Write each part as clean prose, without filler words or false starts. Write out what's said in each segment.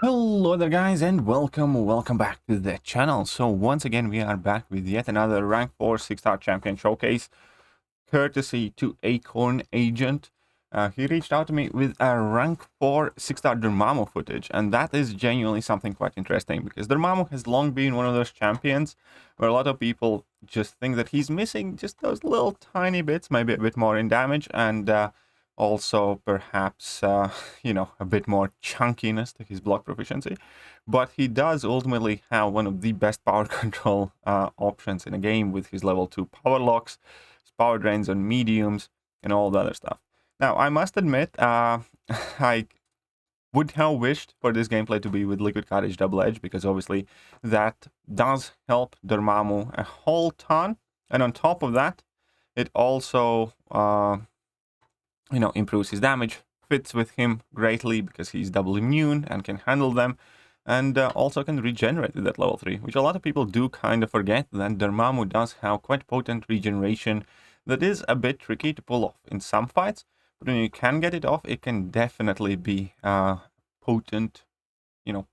Hello there guys and welcome back to the channel. So once again we are back with yet another rank 4 6-star champion showcase courtesy to Acornagent. He reached out to me with a rank 4 6-star Dormammu footage, and that is genuinely something quite interesting because Dormammu has long been one of those champions where a lot of people just think that he's missing just those little tiny bits, maybe a bit more in damage, and also perhaps a bit more chunkiness to his block proficiency, but he does ultimately have one of the best power control options in a game with his level 2 power locks, his power drains on mediums, and all the other stuff. Now I must admit, I would have wished for this gameplay to be with Liquid Courage Double Edge, because obviously that does help Dormammu a whole ton, and on top of that it also improves his damage, fits with him greatly because he's double immune and can handle them, and also can regenerate with that level 3, which a lot of people do kind of forget that Dormammu does have quite potent regeneration that is a bit tricky to pull off in some fights, but when you can get it off, it can definitely be a potent,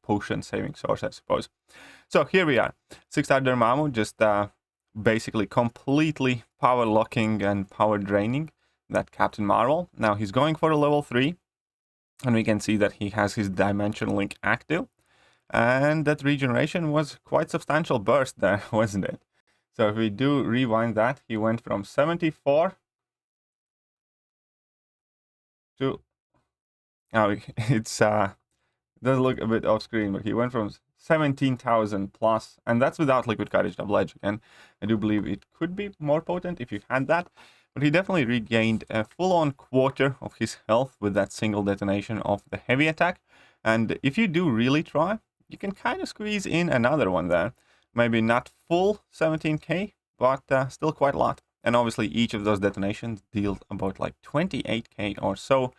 potion saving source, I suppose. So here we are, 6-star Dormammu, just basically completely power locking and power draining that Captain Marvel. Now he's going for a level 3, and we can see that he has his Dimension Link active, and that regeneration was quite substantial burst there, wasn't it? So if we do rewind that, he went from 74 to, now it's does look a bit off screen, but he went from 17,000 plus, and that's without Liquid Courage Double Edge again. I do believe it could be more potent if you had that, but he definitely regained a full-on quarter of his health with that single detonation of the heavy attack. And if you do really try, you can kind of squeeze in another one there. Maybe not full 17k, but still quite a lot. And obviously each of those detonations deals about like 28k or so.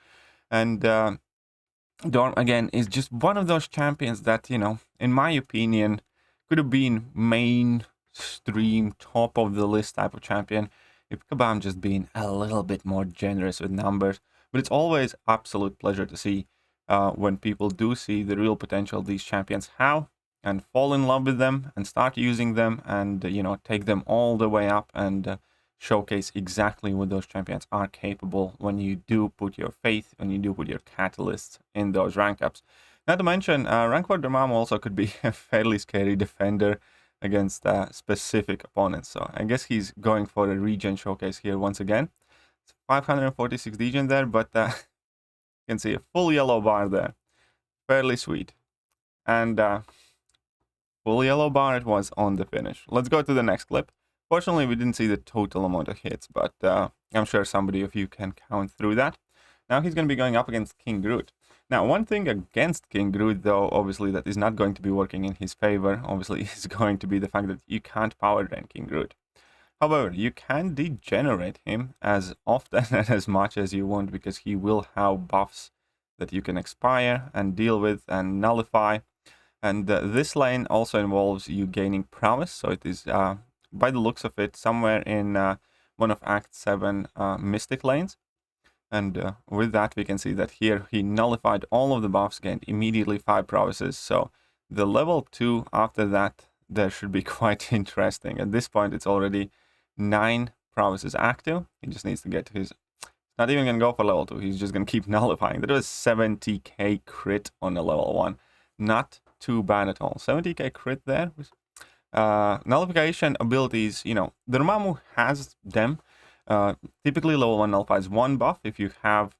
And Dorm, again, is just one of those champions that, in my opinion, could have been mainstream, top of the list type of champion if Kabam just been a little bit more generous with numbers. But it's always absolute pleasure to see when people do see the real potential these champions have and fall in love with them and start using them and, take them all the way up and showcase exactly what those champions are capable when you do put your faith, when you do put your catalysts in those rank ups. Not to mention, rank 4 Dormammu also could be a fairly scary defender against specific opponents. So I guess he's going for a regen showcase here once again. It's 546 regen there, but you can see a full yellow bar there. Fairly sweet. And full yellow bar it was on the finish. Let's go to the next clip. Fortunately, we didn't see the total amount of hits, but I'm sure somebody of you can count through that. Now he's going to be going up against King Groot. Now, one thing against King Groot, though, obviously, that is not going to be working in his favor, obviously, is going to be the fact that you can't power drain King Groot. However, you can degenerate him as often and as much as you want, because he will have buffs that you can expire and deal with and nullify. And this lane also involves you gaining prowess, so it is, by the looks of it, somewhere in one of Act 7 Mystic lanes. And with that, we can see that here he nullified all of the buffs, gained immediately 5 prowesses. So the level 2 after that, there should be quite interesting. At this point, it's already 9 prowesses active. He just needs to get to his... Not even going to go for level 2. He's just going to keep nullifying. That was 70k crit on a level 1. Not too bad at all. 70k crit there. Nullification abilities, Dormammu has them. Typically, level 1 nullifies 1 buff. If you have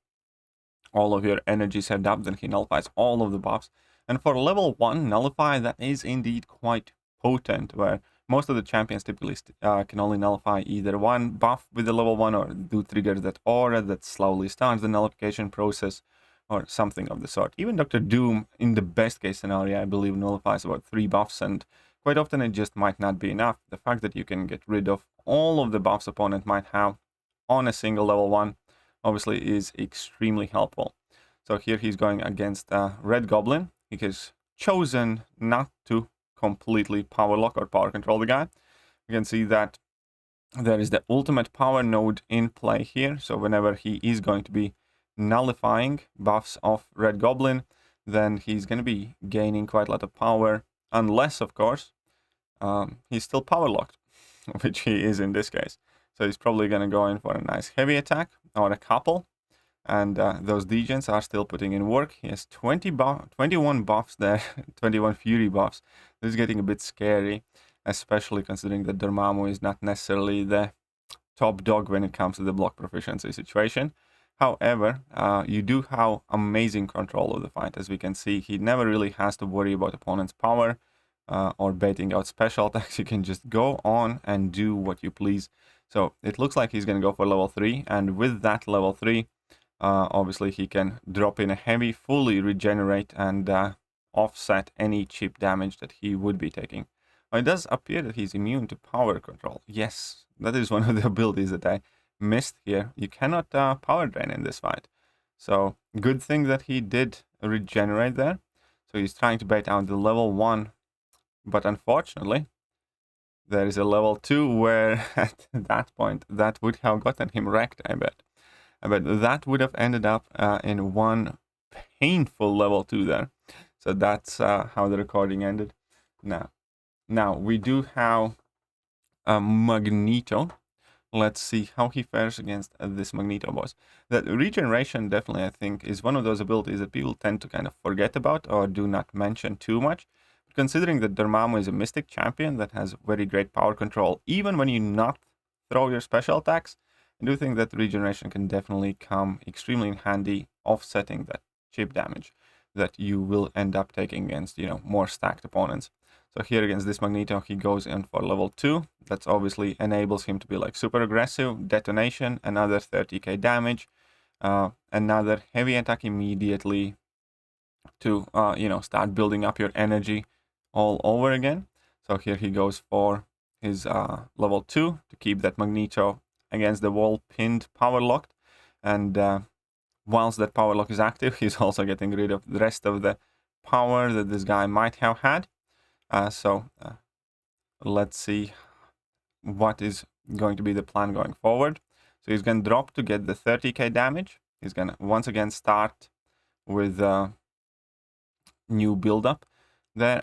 all of your energy set up, then he nullifies all of the buffs. And for level 1 nullify, that is indeed quite potent, where most of the champions typically can only nullify either one buff with the level 1 or do trigger that aura that slowly starts the nullification process or something of the sort. Even Dr. Doom, in the best case scenario, I believe nullifies about 3 buffs, and quite often it just might not be enough. The fact that you can get rid of all of the buffs opponent might have on a single level 1 obviously is extremely helpful. So here he's going against Red Goblin. He has chosen not to completely power lock or power control the guy. You can see that there is the ultimate power node in play here. So whenever he is going to be nullifying buffs of Red Goblin, then he's going to be gaining quite a lot of power, unless, of course, he's still power locked, which he is in this case. So he's probably going to go in for a nice heavy attack, or a couple, and those degens are still putting in work. He has 21 buffs there, 21 fury buffs. This is getting a bit scary, especially considering that Dormammu is not necessarily the top dog when it comes to the block proficiency situation. However, you do have amazing control of the fight. As we can see, he never really has to worry about opponent's power or baiting out special attacks. You can just go on and do what you please. So it looks like he's going to go for level 3, and with that level 3, obviously he can drop in a heavy, fully regenerate, and offset any chip damage that he would be taking. It does appear that he's immune to power control. Yes, that is one of the abilities that I missed here. You cannot power drain in this fight. So good thing that he did regenerate there. So he's trying to bait out the level 1, but unfortunately there is a level 2 where at that point that would have gotten him wrecked, I bet. But that would have ended up in one painful level 2 there. So that's how the recording ended. Now we do have Magneto. Let's see how he fares against this Magneto boss. That regeneration definitely, I think, is one of those abilities that people tend to kind of forget about or do not mention too much. But considering that Dormammu is a mystic champion that has very great power control, even when you not throw your special attacks, I do think that regeneration can definitely come extremely in handy, offsetting that chip damage that you will end up taking against, more stacked opponents. So here against this Magneto, he goes in for level 2. That obviously enables him to be like super aggressive, detonation, another 30k damage, another heavy attack immediately to, start building up your energy all over again. So here he goes for his level 2 to keep that Magneto against the wall pinned, power locked. And whilst that power lock is active, he's also getting rid of the rest of the power that this guy might have had. So let's see what is going to be the plan going forward. So he's going to drop to get the 30k damage. He's going to once again start with new build-up. There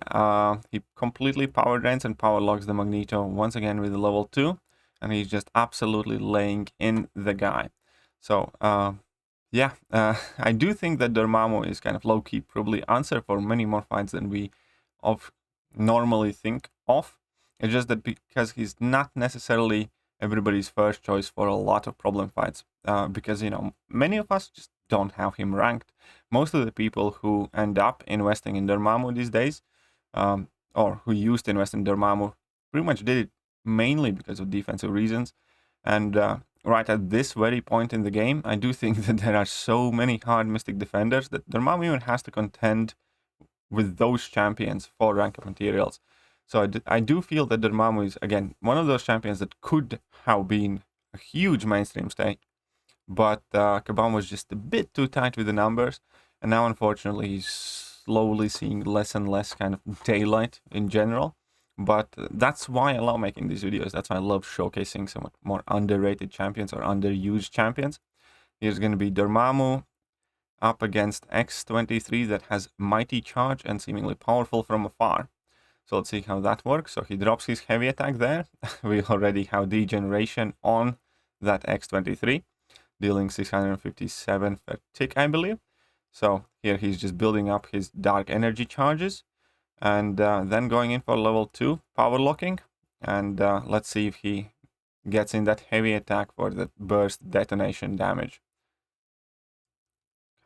he completely power drains and power locks the Magneto once again with the level 2. And he's just absolutely laying in the guy. So I do think that Dormammu is kind of low-key probably answer for many more fights than we normally think of. It's just that because he's not necessarily everybody's first choice for a lot of problem fights, because many of us just don't have him ranked. Most of the people who end up investing in Dormammu these days, or who used to invest in Dormammu, pretty much did it mainly because of defensive reasons. And right at this very point in the game, I do think that there are so many hard Mystic defenders that Dormammu even has to contend with those champions for rank up materials. So I do feel that Dormammu is, again, one of those champions that could have been a huge mainstream stay, but Kabam was just a bit too tight with the numbers, and now unfortunately he's slowly seeing less and less kind of daylight in general. But that's why I love making these videos. That's why I love showcasing some more underrated champions or underused champions. Here's going to be Dormammu up against X23 that has mighty charge and seemingly powerful from afar. So let's see how that works. So he drops his heavy attack there. We already have degeneration on that X23, dealing 657 per tick, I believe. So here he's just building up his dark energy charges, and then going in for level 2 power locking. And let's see if he gets in that heavy attack for the burst detonation damage.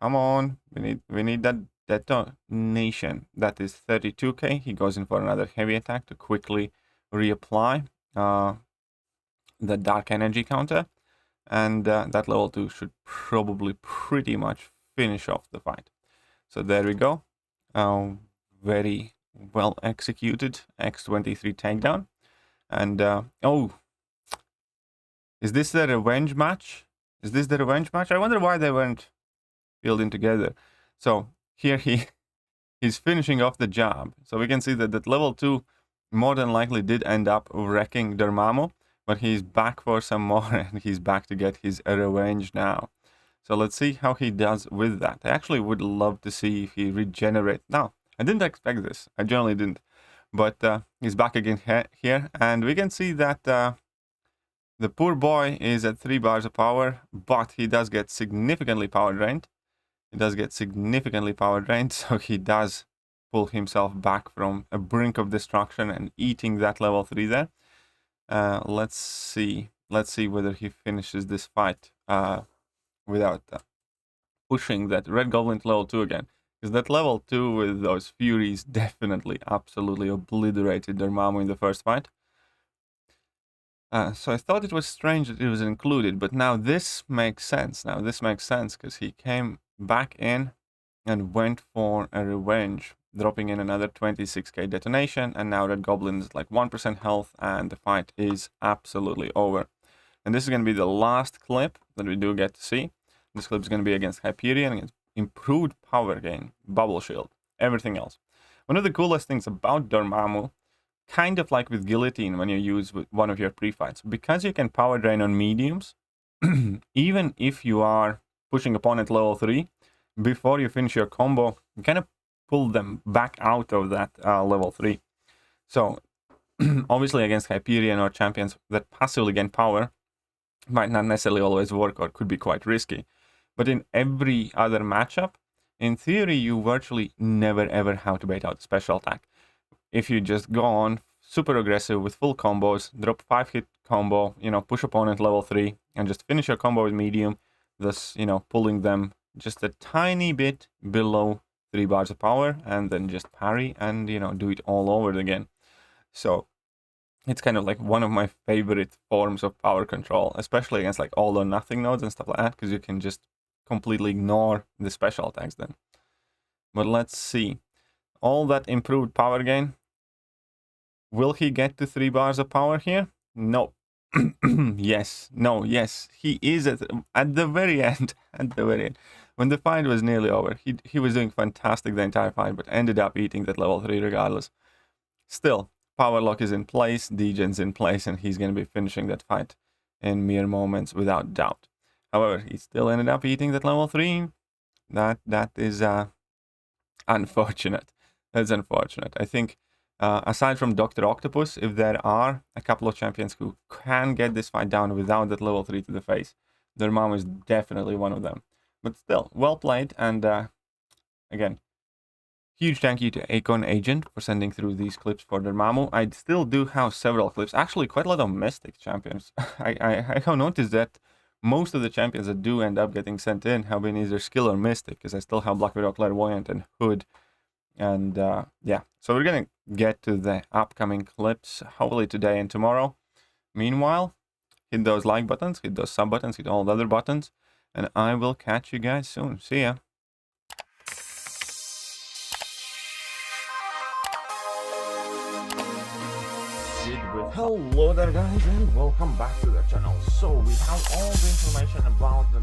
Come on, we need that detonation. That is 32k. He goes in for another heavy attack to quickly reapply the dark energy counter, and that level 2 should probably pretty much finish off the fight. So there we go. Very well executed X23 takedown. And oh, is this the revenge match? Is this the revenge match? I wonder why they weren't building together. So here he's finishing off the job. So we can see that level 2 more than likely did end up wrecking Dormammu, but he's back for some more, and he's back to get his revenge now. So let's see how he does with that. I actually would love to see if he regenerates. Now, I didn't expect this. I generally didn't. But he's back again here. And we can see that the poor boy is at 3 bars of power. But he does get significantly power drained. So he does pull himself back from a brink of destruction and eating that level 3 there. Let's see whether he finishes this fight without pushing that red goblin to level 2 again. Because that level 2 with those furies definitely, absolutely obliterated Dormammu in the first fight. So I thought it was strange that it was included, but now this makes sense. Because he came back in and went for a revenge, dropping in another 26k detonation, and now Red Goblin is like 1% health, and the fight is absolutely over. And this is going to be the last clip that we do get to see. This clip is going to be against Hyperion, against improved power gain, bubble shield, everything else. One of the coolest things about Dormammu, kind of like with Guillotine when you use with one of your pre-fights, because you can power drain on mediums, even if you are pushing opponent level 3, before you finish your combo, you kind of pull them back out of that level 3. So, obviously against Hyperion or champions that passively gain power, might not necessarily always work or could be quite risky. But in every other matchup, in theory, you virtually never ever have to bait out a special attack. If you just go on super aggressive with full combos, drop 5-hit combo, push opponent level 3, and just finish your combo with medium, thus, pulling them just a tiny bit below 3 bars of power, and then just parry and, do it all over again. So it's kind of like one of my favorite forms of power control, especially against like all or nothing nodes and stuff like that, because you can just completely ignore the special attacks then. But let's see. All that improved power gain. Will he get to 3 bars of power here? No. Yes. He is at the very end. When the fight was nearly over, he was doing fantastic the entire fight, but ended up eating that level 3 regardless. Still, power lock is in place, degen's in place, and he's going to be finishing that fight in mere moments without doubt. However, he still ended up eating that level 3. That is unfortunate. That's unfortunate. I think, aside from Dr. Octopus, if there are a couple of champions who can get this fight down without that level 3 to the face, Dormammu is definitely one of them. But still, well played, and again, huge thank you to Acornagent for sending through these clips for Dormammu. I still do have several clips, actually quite a lot of Mystic champions. I have noticed that most of the champions that do end up getting sent in have been either Skill or Mystic, because I still have Black Widow, Clairvoyant, and Hood. And yeah, so we're going to get to the upcoming clips, hopefully today and tomorrow. Meanwhile, hit those like buttons, hit those sub buttons, hit all the other buttons, and I will catch you guys soon. See ya. Hello there guys, and welcome back to the channel. So we have all the information about the